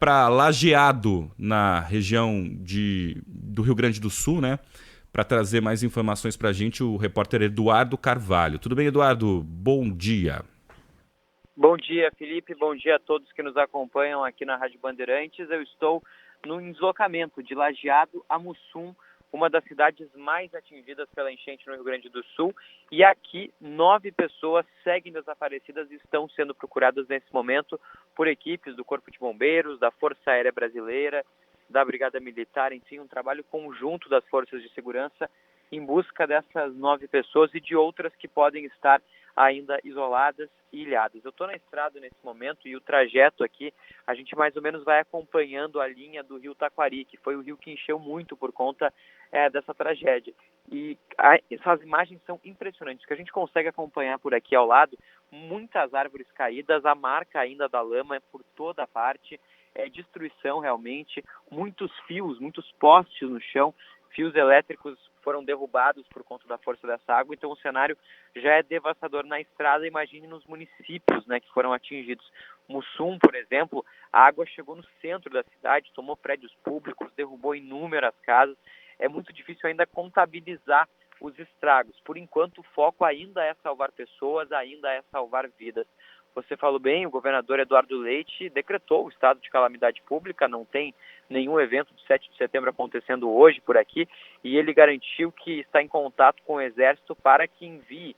para Lajeado, na região do Rio Grande do Sul, né? Para trazer mais informações para a gente, o repórter Eduardo Carvalho. Tudo bem, Eduardo? Bom dia. Bom dia, Felipe. Bom dia a todos que nos acompanham aqui na Rádio Bandeirantes. Eu estou no deslocamento de Lajeado a Mussum, uma das cidades mais atingidas pela enchente no Rio Grande do Sul. E aqui, 9 pessoas seguem desaparecidas e estão sendo procuradas nesse momento por equipes do Corpo de Bombeiros, da Força Aérea Brasileira, da Brigada Militar, enfim, um trabalho conjunto das forças de segurança em busca dessas 9 pessoas e de outras que podem estar ainda isoladas e ilhadas. Eu estou na estrada nesse momento e o trajeto aqui, a gente mais ou menos vai acompanhando a linha do rio Taquari, que foi o rio que encheu muito por conta dessa tragédia. E essas imagens são impressionantes, que a gente consegue acompanhar por aqui ao lado, muitas árvores caídas, a marca ainda da lama por toda a parte, destruição realmente, muitos fios, muitos postes no chão, fios elétricos foram derrubados por conta da força dessa água, então o cenário já é devastador na estrada. Imagine nos municípios, né, que foram atingidos. Mussum, por exemplo, a água chegou no centro da cidade, tomou prédios públicos, derrubou inúmeras casas. É muito difícil ainda contabilizar os estragos. Por enquanto, o foco ainda é salvar pessoas, ainda é salvar vidas. Você falou bem, o governador Eduardo Leite decretou o estado de calamidade pública, não tem nenhum evento de 7 de setembro acontecendo hoje por aqui, e ele garantiu que está em contato com o Exército para que envie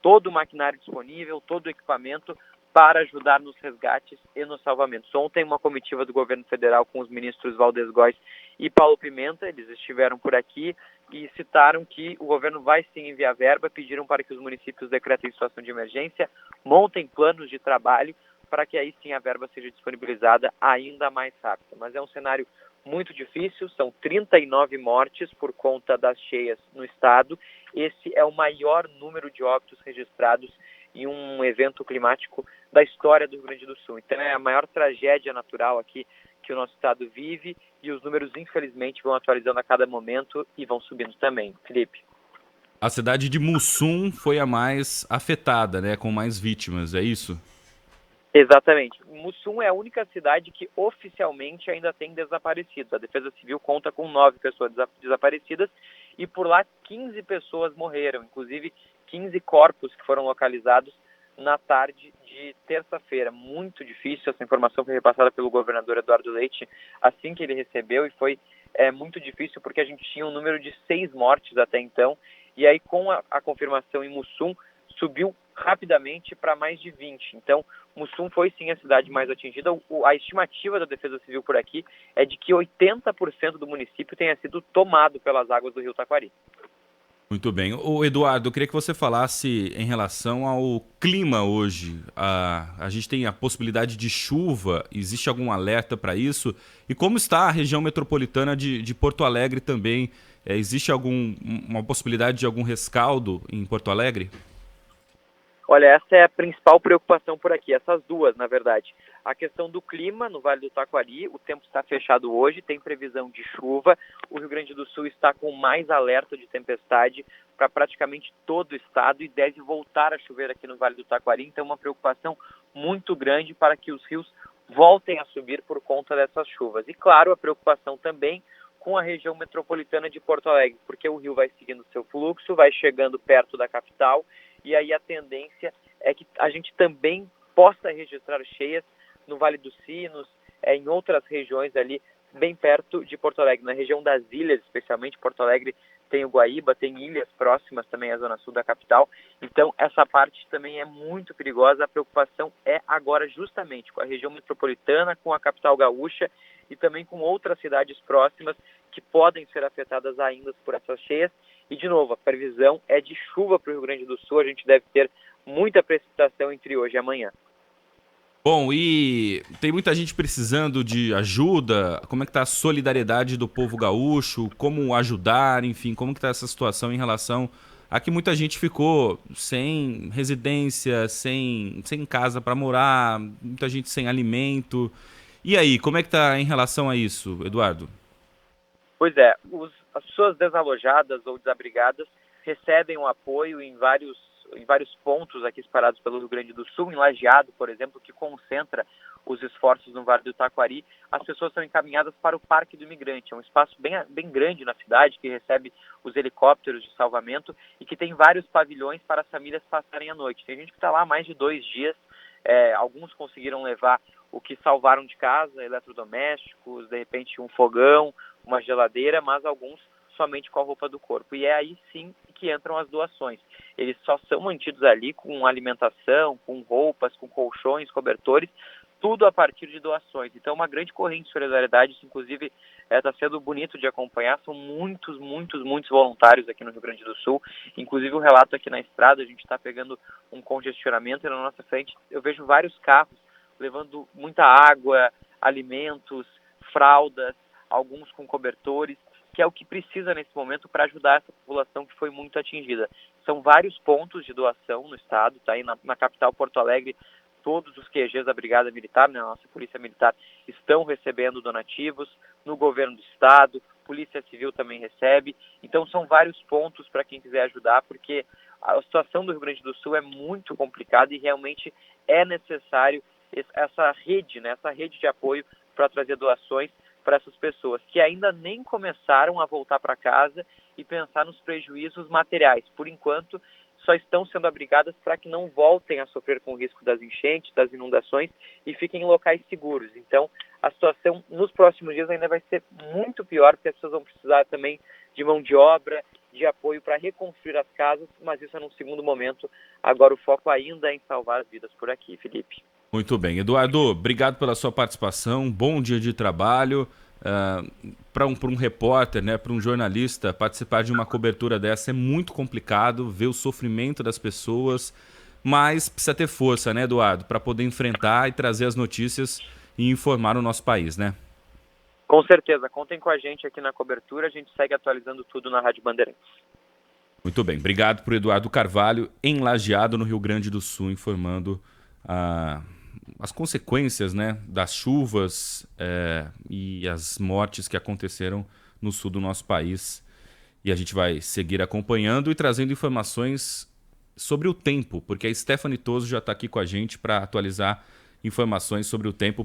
todo o maquinário disponível, todo o equipamento para ajudar nos resgates e nos salvamentos. Ontem, uma comitiva do governo federal com os ministros Valdez Góes e Paulo Pimenta, eles estiveram por aqui e citaram que o governo vai sim enviar verba, pediram para que os municípios decretem situação de emergência, montem planos de trabalho para que aí sim a verba seja disponibilizada ainda mais rápido. Mas é um cenário muito difícil, são 39 mortes por conta das cheias no estado. Esse é o maior número de óbitos registrados em um evento climático da história do Rio Grande do Sul. Então é a maior tragédia natural aqui que o nosso estado vive e os números, infelizmente, vão atualizando a cada momento e vão subindo também. Felipe. A cidade de Mussum foi a mais afetada, né, com mais vítimas, é isso? Exatamente. Mussum é a única cidade que oficialmente ainda tem desaparecidos. A Defesa Civil conta com 9 pessoas desaparecidas e por lá 15 pessoas morreram, inclusive 15 corpos que foram localizados na tarde de terça-feira. Muito difícil, essa informação foi repassada pelo governador Eduardo Leite assim que ele recebeu e foi muito difícil porque a gente tinha um número de 6 mortes até então e aí com a confirmação em Mussum subiu rapidamente para mais de 20. Então, Mussum foi sim a cidade mais atingida. A estimativa da Defesa Civil por aqui é de que 80% do município tenha sido tomado pelas águas do rio Taquari. Muito bem. Ô, Eduardo, eu queria que você falasse em relação ao clima hoje. A gente tem a possibilidade de chuva, existe algum alerta para isso? E como está a região metropolitana de Porto Alegre também? Existe uma possibilidade de algum rescaldo em Porto Alegre? Olha, essa é a principal preocupação por aqui, essas duas, na verdade. A questão do clima no Vale do Taquari, o tempo está fechado hoje, tem previsão de chuva. O Rio Grande do Sul está com mais alerta de tempestade para praticamente todo o estado e deve voltar a chover aqui no Vale do Taquari. Então, uma preocupação muito grande para que os rios voltem a subir por conta dessas chuvas. E, claro, a preocupação também com a região metropolitana de Porto Alegre, porque o rio vai seguindo seu fluxo, vai chegando perto da capital, e aí a tendência é que a gente também possa registrar cheias no Vale dos Sinos, em outras regiões ali, bem perto de Porto Alegre, na região das ilhas, especialmente Porto Alegre tem o Guaíba, tem ilhas próximas também à zona sul da capital, então essa parte também é muito perigosa. A preocupação é agora justamente com a região metropolitana, com a capital gaúcha e também com outras cidades próximas que podem ser afetadas ainda por essas cheias. E, de novo, a previsão é de chuva para o Rio Grande do Sul. A gente deve ter muita precipitação entre hoje e amanhã. Bom, e tem muita gente precisando de ajuda. Como é que está a solidariedade do povo gaúcho? Como ajudar, enfim, como que está essa situação em relação a que muita gente ficou sem residência, sem casa para morar, muita gente sem alimento. E aí, como é que está em relação a isso, Eduardo? Pois é, as pessoas desalojadas ou desabrigadas recebem um apoio em vários vários pontos aqui espalhados pelo Rio Grande do Sul, em Lajeado, por exemplo, que concentra os esforços no Vale do Taquari. As pessoas são encaminhadas para o Parque do Imigrante, é um espaço bem grande na cidade, que recebe os helicópteros de salvamento e que tem vários pavilhões para as famílias passarem a noite. Tem gente que está lá há mais de 2 dias, alguns conseguiram levar o que salvaram de casa, eletrodomésticos, de repente um fogão, uma geladeira, mas alguns somente com a roupa do corpo. E é aí sim que entram as doações. Eles só são mantidos ali com alimentação, com roupas, com colchões, cobertores, tudo a partir de doações. Então, uma grande corrente de solidariedade, isso inclusive está sendo bonito de acompanhar. São muitos voluntários aqui no Rio Grande do Sul. Inclusive, o relato aqui na estrada, a gente está pegando um congestionamento e na nossa frente eu vejo vários carros levando muita água, alimentos, fraldas, alguns com cobertores, que é o que precisa nesse momento para ajudar essa população que foi muito atingida. São vários pontos de doação no estado, tá aí na capital Porto Alegre, todos os QGs da Brigada Militar, né, a nossa Polícia Militar, estão recebendo donativos, no governo do estado, Polícia Civil também recebe, então são vários pontos para quem quiser ajudar, porque a situação do Rio Grande do Sul é muito complicada e realmente é necessário essa rede, né, essa rede de apoio para trazer doações para essas pessoas que ainda nem começaram a voltar para casa e pensar nos prejuízos materiais. Por enquanto, só estão sendo abrigadas para que não voltem a sofrer com o risco das enchentes, das inundações e fiquem em locais seguros. Então, a situação nos próximos dias ainda vai ser muito pior, porque as pessoas vão precisar também de mão de obra, de apoio para reconstruir as casas, mas isso é num segundo momento. Agora o foco ainda é em salvar as vidas por aqui, Felipe. Muito bem. Eduardo, obrigado pela sua participação. Bom dia de trabalho. Para um repórter, né, para um jornalista, participar de uma cobertura dessa é muito complicado, ver o sofrimento das pessoas, mas precisa ter força, né, Eduardo, para poder enfrentar e trazer as notícias e informar o nosso país, né? Com certeza. Contem com a gente aqui na cobertura. A gente segue atualizando tudo na Rádio Bandeirantes. Muito bem. Obrigado por Eduardo Carvalho, em Lajeado, no Rio Grande do Sul, informando as consequências, né, das chuvas e as mortes que aconteceram no sul do nosso país. E a gente vai seguir acompanhando e trazendo informações sobre o tempo, porque a Stephanie Toso já está aqui com a gente para atualizar informações sobre o tempo.